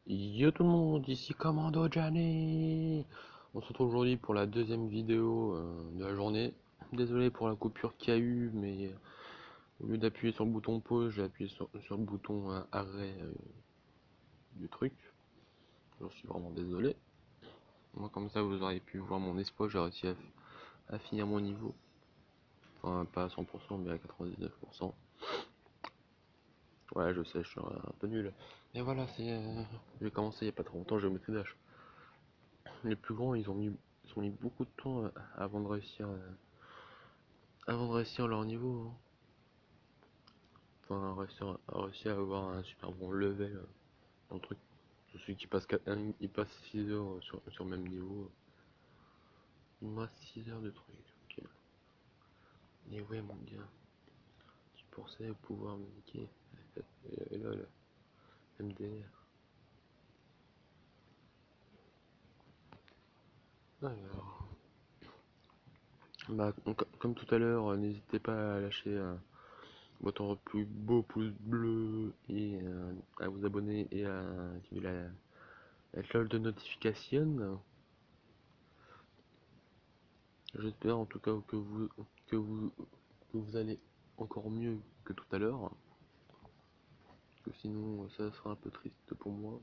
Yo tout le monde, ici Commando Johnny. On se retrouve aujourd'hui pour la deuxième vidéo de la journée. Désolé pour la coupure qu'il y a eu, mais au lieu d'appuyer sur le bouton pause, j'ai appuyé sur le bouton arrêt du truc. Je suis vraiment désolé. Moi comme ça vous auriez pu voir mon espoir, j'ai réussi à finir mon niveau. Enfin pas à 100% mais à 99%. Ouais je sais, je suis un peu nul. Mais voilà, j'ai commencé il n'y a pas très longtemps, géométrie d'âge. Les plus grands, ils ont mis beaucoup de temps avant de réussir leur niveau, hein. Enfin, à réussir à avoir un super bon level dans le truc. Celui qui passe, il passe 6 heures sur le même niveau. Il me reste 6 heures de truc. Ok. Et ouais, mon gars, tu pensais pouvoir me niquer. Et là, le MDR. Alors, bah, comme tout à l'heure, n'hésitez pas à lâcher votre plus beau pouce bleu et à vous abonner et à activer la cloche de notification. J'espère en tout cas que vous que vous allez encore mieux que tout à l'heure. Que sinon ça sera un peu triste pour moi.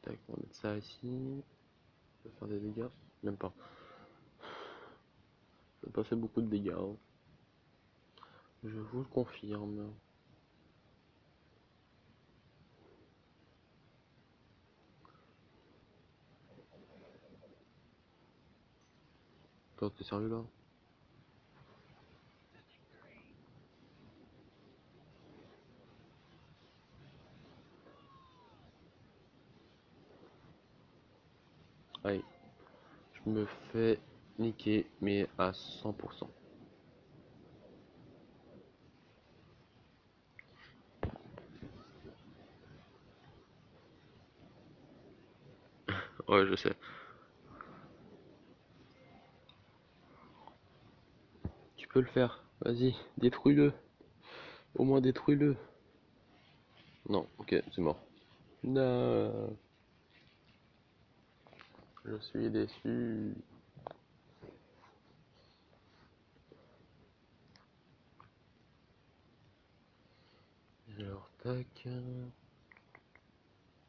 Tac, on va mettre ça ici. Ça va faire des dégâts. Même pas. Ça va pas fait beaucoup de dégâts, hein. Je vous le confirme. Toi, t'es sérieux là? Allez, je me fais niquer, mais à 100%. Ouais, je sais. Tu peux le faire. Vas-y, détruis-le. Au moins détruis-le. Non, ok, c'est mort. Non, je suis déçu. Alors, tac.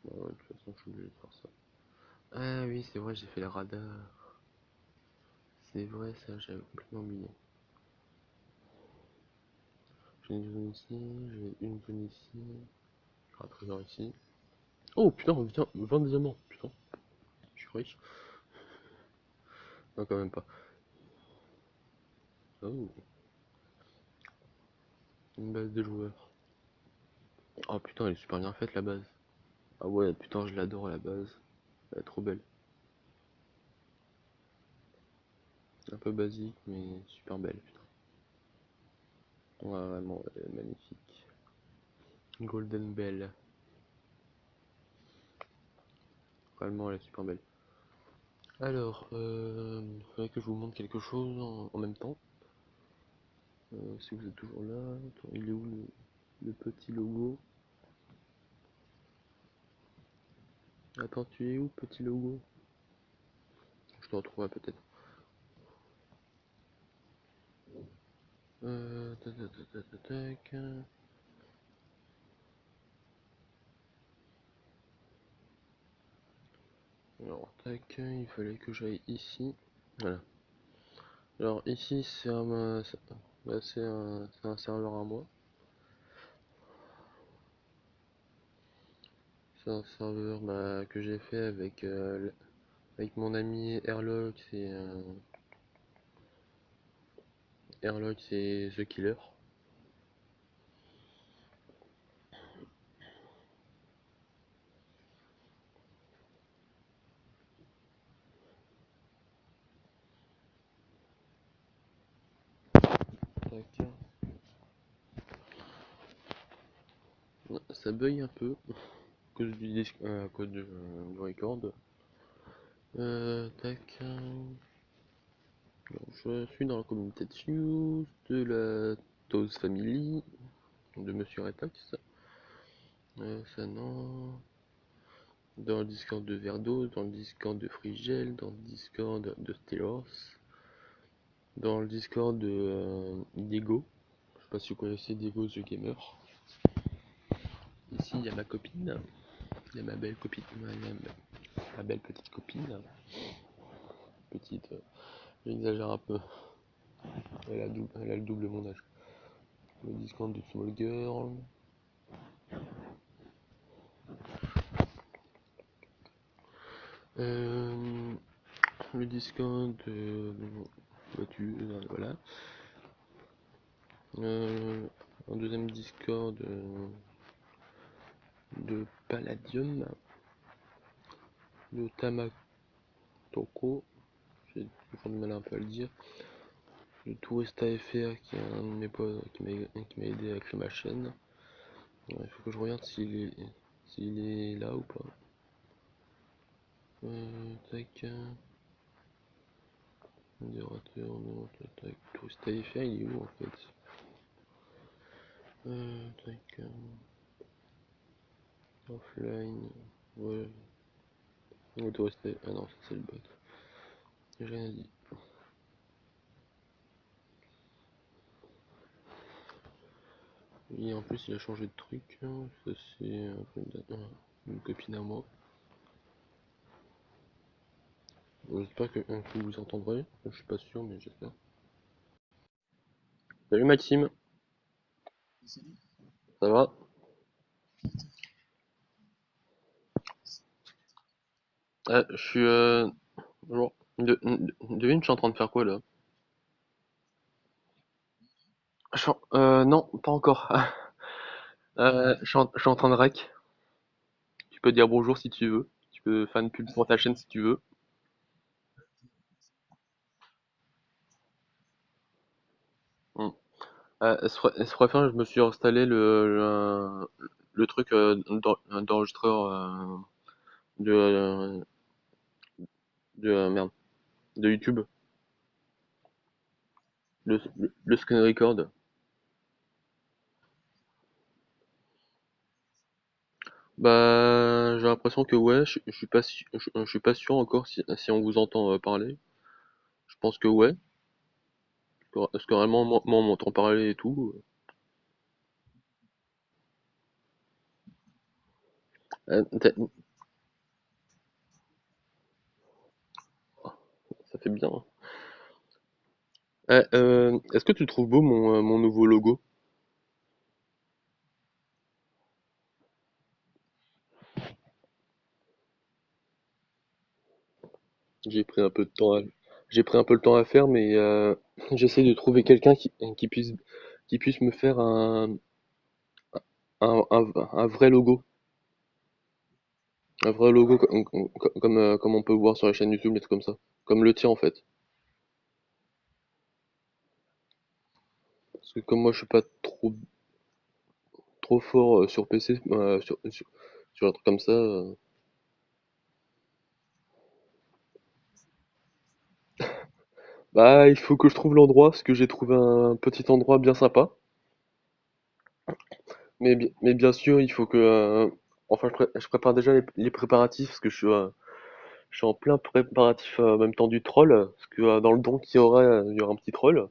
Bon, ouais, de toute façon, je suis obligé de faire ça. Ah oui, c'est vrai, j'ai fait le radar. C'est vrai, ça, j'avais complètement oublié. J'ai une zone ici, j'ai une zone ici. Un trésor ici. Oh putain, 20 diamants, putain, je suis riche. Non, quand même pas. Oh, une base de joueurs. Oh putain, elle est super bien faite la base. Ah ouais, putain, je l'adore la base. Elle est trop belle. Un peu basique, mais super belle, putain. Ouais, vraiment, elle est magnifique. Golden Bell. Vraiment, elle est super belle. Alors, il faudrait que je vous montre quelque chose en même temps. Si vous êtes toujours là, attends, il est où le petit logo? Attends, tu es où, petit logo? Je te retrouverai peut-être. Tac, tac, tac, tac, tac, tac. Alors, tac, il fallait que j'aille ici. Voilà. Alors, ici, bah, c'est un serveur à moi. C'est un serveur bah, que j'ai fait avec mon ami Airlock, c'est The Killer. ça bug un peu à cause du disque, à cause du record. Tac. Alors, je suis dans la communauté de news de la Toast Family de Monsieur Retax. Ça non. Dans le Discord de Verdos, dans le Discord de Frigel, dans le Discord de Stelos, dans le Discord de Diego. Je sais pas si vous connaissez Diego The Gamer. Ici, il y a ma copine. Il y a ma belle copine. Ma belle petite copine. Petite. J'exagère un peu. Elle a le double de mon âge. Le Discord de Small Girl. Euh, le Discord de. Voilà. Un deuxième Discord de Palladium. De Tamatoko. J'ai toujours du mal un peu à le dire. Le Tourista FR qui est un de mes potes qui m'a aidé à créer ma chaîne. Il faut que je regarde s'il est là ou pas. Tac. Modérateur, non, tac. Tourista FR, il est où en fait? Tac. Offline. Ouais. Tourista. Ah non, ça c'est le bot. J'ai rien dit. Et en plus, il a changé de truc. Ça c'est une copine à moi. J'espère que vous entendrez. Je suis pas sûr, mais j'espère. Salut Maxime, ça va? Je suis bonjour. Devine, je suis en train de faire quoi là? Non, pas encore. Je suis en train de rec. Tu peux dire bonjour si tu veux. Tu peux faire une pub pour ta chaîne si tu veux. Hmm. Ce fin, je me suis installé le truc d'enregistreur de, merde, de YouTube, le screen record. Bah, j'ai l'impression que ouais, je suis pas sûr encore si on vous entend parler. Je pense que ouais, parce que vraiment, moi, on m'entend parler et tout. Euh, t'as- Ça fait bien, hein. Est-ce que tu trouves beau mon nouveau logo? J'ai pris un peu de temps à, j'ai pris un peu le temps à faire, mais j'essaie de trouver quelqu'un qui puisse me faire un vrai logo. Un vrai logo comme on peut voir sur la chaîne YouTube, des trucs comme ça. Comme le tien en fait. Parce que comme moi je suis pas trop fort sur PC, sur un truc comme ça, bah il faut que je trouve l'endroit, parce que j'ai trouvé un petit endroit bien sympa. Mais bien sûr, il faut que. Enfin, je prépare déjà les préparatifs, parce que je suis en plein préparatif en même temps du troll. Parce que dans le don il y aura un petit troll.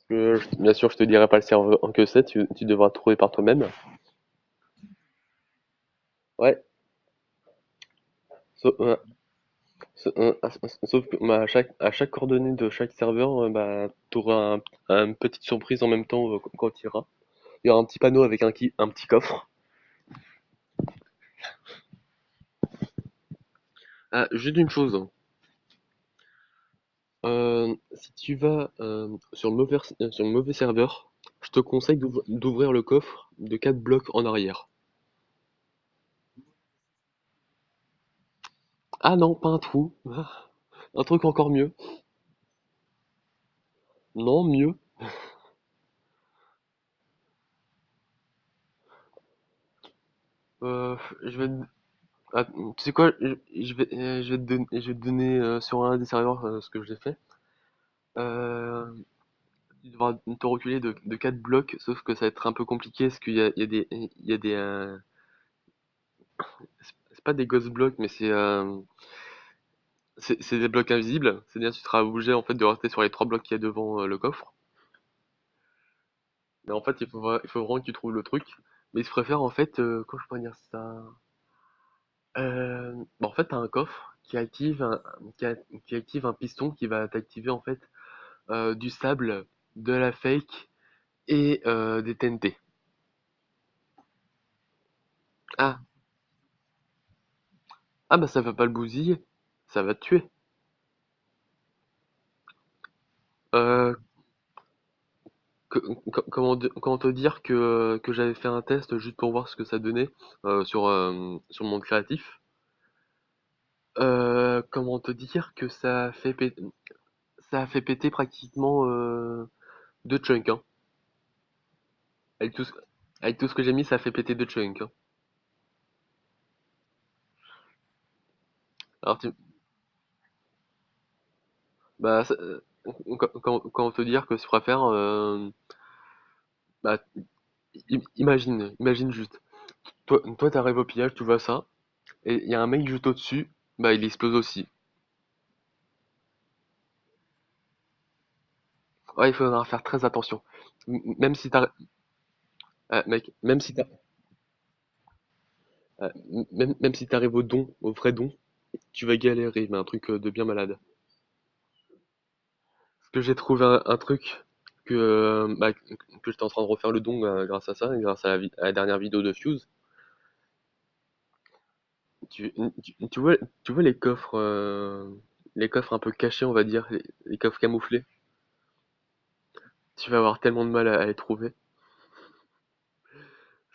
Bien sûr, je te dirai pas le serveur en que c'est, tu devras trouver par toi-même. Ouais, sauf, sauf que à chaque coordonnée de chaque serveur, bah, tu auras une petite surprise en même temps quand tu iras. Il y aura un petit panneau avec un petit coffre. Ah, juste une chose, hein. Si tu vas sur le mauvais serveur, je te conseille d'ouvrir le coffre de 4 blocs en arrière. Ah non, pas un trou. Ah, un truc encore mieux. Non, mieux. Euh, je vais, ah, tu sais quoi, je vais te donner sur un des serveurs ce que j'ai fait. Euh, Tu devras te reculer de 4 blocs, sauf que ça va être un peu compliqué parce il y a c'est pas des ghost blocks, mais c'est des blocs invisibles. C'est-à-dire que tu seras obligé en fait de rester sur les 3 blocs qu'il y a devant le coffre. Mais en fait, il faut vraiment que tu trouves le truc. Mais je préfère en fait, comment je pourrais dire ça? Bah, en fait, t'as un coffre qui active un piston qui va t'activer en fait du sable, de la fake et des TNT. Ah, ah bah ça va pas le bousiller, ça va te tuer. Euh, que- comment te dire que j'avais fait un test juste pour voir ce que ça donnait sur le monde créatif. Comment te dire que ça a fait péter pratiquement deux chunks, hein. Avec tout ce, avec tout ce que j'ai mis, ça a fait péter deux chunks, hein. Alors bah, comment te dire que je préfère, bah, imagine juste. Toi, t'arrives au pillage, tu vois ça, et il y a un mec juste au-dessus, bah il explose aussi. Ouais, il faudra faire très attention. Même si mec, même si t'arrives au vrai don, tu vas galérer, mais un truc de bien malade. Parce que j'ai trouvé un truc que j'étais en train de refaire le don grâce à ça, et grâce à à la dernière vidéo de Fuse. Tu, tu vois les coffres un peu cachés, on va dire, les coffres camouflés. Tu vas avoir tellement de mal à les trouver.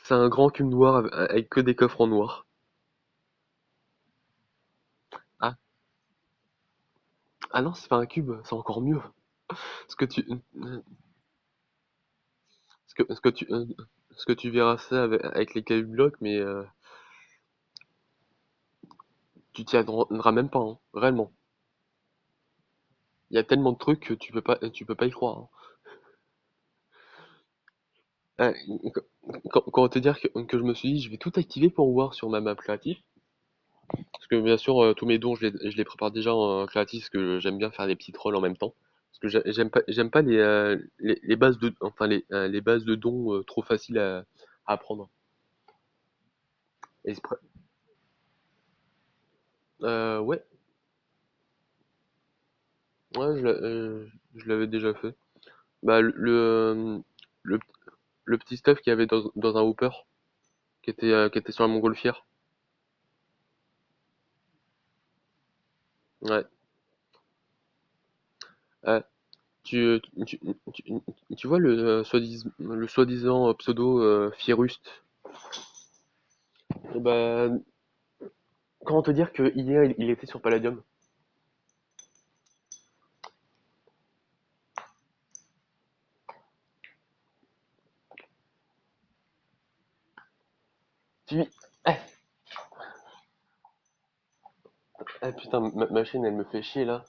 C'est un grand cube noir avec que des coffres en noir. Ah, ah non, c'est pas un cube, c'est encore mieux. Ce que tu, ce que ce que tu verras ça avec les cubes blocs, mais tu t'y attendras même pas, hein, réellement. Il y a tellement de trucs que tu peux pas y croire, hein. Ah, quand te dire que je me suis dit, je vais tout activer pour voir sur ma map créative. Parce que bien sûr, tous mes dons, je les prépare déjà en créatif, parce que j'aime bien faire des petits trolls en même temps. Parce que j'aime pas les bases les bases de dons trop faciles à apprendre. Et ouais, ouais, je l'avais déjà fait. Bah, le, le petit stuff qu'il y avait dans un hooper, qui était sur la montgolfière. Ouais. Euh, tu, tu, tu, tu vois le soi-disant pseudo Fieruste? Eh ben, comment te dire que hier il était sur Palladium? Tu... Eh, putain, ma chaîne elle me fait chier là.